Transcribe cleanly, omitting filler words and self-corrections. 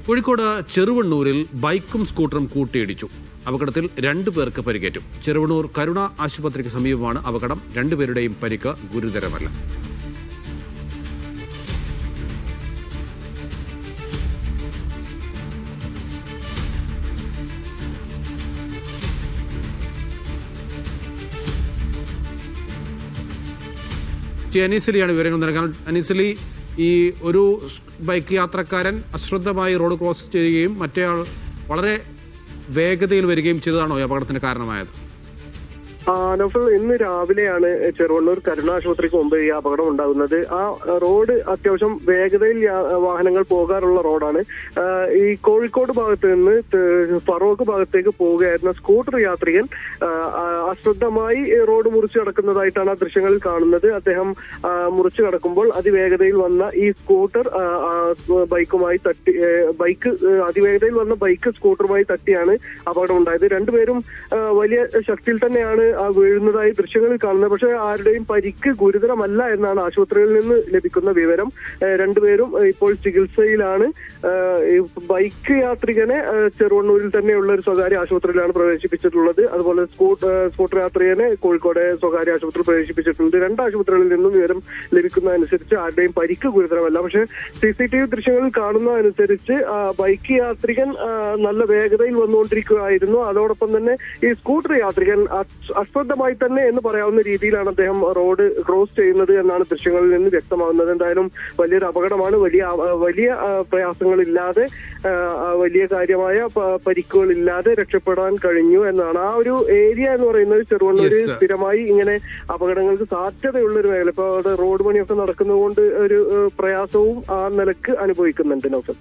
കോഴിക്കോട് ചെറുവണ്ണൂരിൽ ബൈക്കും സ്കൂട്ടറും കൂട്ടിയിടിച്ചു. അപകടത്തിൽ 2 പേർക്ക് പരിക്കേറ്റു. ചെറുവണ്ണൂർ കരുണ ആശുപത്രിക്ക് സമീപമാണ് അപകടം. 2 പേരുടെയും പരിക്ക് ഗുരുതരമല്ല. അനീസലിയാണ് വിവരങ്ങൾ നൽകാൻ. അനീസലി, ഈ ഒരു ബൈക്ക് യാത്രക്കാരൻ അശ്രദ്ധമായി റോഡ് ക്രോസ് ചെയ്യുകയും മറ്റേയാൾ വളരെ വേഗതയിൽ വരികയും ചെയ്തതാണോ ഈ അപകടത്തിന് കാരണമായത്? നൗഫൽ, ഇന്ന് രാവിലെയാണ് ചെറുവണ്ണൂർ കരുണ ആശുപത്രിക്ക് മുമ്പ് ഈ അപകടം ഉണ്ടാകുന്നത്. ആ റോഡ് അത്യാവശ്യം വേഗതയിൽ വാഹനങ്ങൾ പോകാറുള്ള റോഡാണ്. ഈ കോഴിക്കോട് ഭാഗത്ത് നിന്ന് ഫറോക്ക് ഭാഗത്തേക്ക് പോവുകയായിരുന്ന സ്കൂട്ടർ യാത്രികൻ അശ്രദ്ധമായി റോഡ് മുറിച്ചു കടക്കുന്നതായിട്ടാണ് ആ ദൃശ്യങ്ങളിൽ കാണുന്നത്. അദ്ദേഹം മുറിച്ചു കടക്കുമ്പോൾ അതിവേഗതയിൽ വന്ന ഈ സ്കൂട്ടർ അതിവേഗതയിൽ വന്ന ബൈക്ക് സ്കൂട്ടറുമായി തട്ടിയാണ് അപകടം ഉണ്ടായത്. 2 പേരും വലിയ ശക്തിയിൽ തന്നെയാണ് വീഴുന്നതായി ദൃശ്യങ്ങളിൽ കാണുന്നത്. പക്ഷേ ആരുടെയും പരിക്ക് ഗുരുതരമല്ല എന്നാണ് ആശുപത്രിയിൽ നിന്ന് ലഭിക്കുന്ന വിവരം. 2 പേരും ഇപ്പോൾ ചികിത്സയിലാണ്. ബൈക്ക് യാത്രികനെ ചെറുവണ്ണൂരിൽ തന്നെയുള്ള ഒരു സ്വകാര്യ ആശുപത്രിയിലാണ് പ്രവേശിപ്പിച്ചിട്ടുള്ളത്. അതുപോലെ സ്കൂട്ടർ യാത്രികനെ കോഴിക്കോട് സ്വകാര്യ ആശുപത്രിയിൽ പ്രവേശിപ്പിച്ചിട്ടുണ്ട്. 2 ആശുപത്രികളിൽ നിന്നും വിവരം ലഭിക്കുന്നതനുസരിച്ച് ആരുടെയും പരിക്ക് ഗുരുതരമല്ല. പക്ഷേ CCTV ദൃശ്യങ്ങളിൽ കാണുന്നതനുസരിച്ച് ബൈക്ക് യാത്രികൻ നല്ല വേഗതയിൽ വന്നുകൊണ്ടിരിക്കുകയായിരുന്നു. അതോടൊപ്പം തന്നെ ഈ സ്കൂട്ടർ യാത്രികൻ അശ്രദ്ധമായി തന്നെ എന്ന് പറയാവുന്ന രീതിയിലാണ് അദ്ദേഹം റോഡ് ക്രോസ് ചെയ്യുന്നത് എന്നാണ് ദൃശ്യങ്ങളിൽ നിന്ന് വ്യക്തമാകുന്നത്. എന്തായാലും വലിയൊരു അപകടമാണ്. വലിയ പ്രയാസങ്ങളില്ലാതെ, വലിയ കാര്യമായ പരിക്കുകളില്ലാതെ രക്ഷപ്പെടാൻ കഴിഞ്ഞു എന്നാണ്. ആ ഒരു ഏരിയ എന്ന് പറയുന്നത് ചെറുവണ്ണൂര് സ്ഥിരമായി ഇങ്ങനെ അപകടങ്ങൾക്ക് സാധ്യതയുള്ള ഒരു മേഖല. ഇപ്പൊ അവിടെ റോഡ് പണിയൊക്കെ നടക്കുന്നതുകൊണ്ട് ഒരു പ്രയാസവും ആ നിലക്ക് അനുഭവിക്കുന്നുണ്ട്. നൗഫൽ.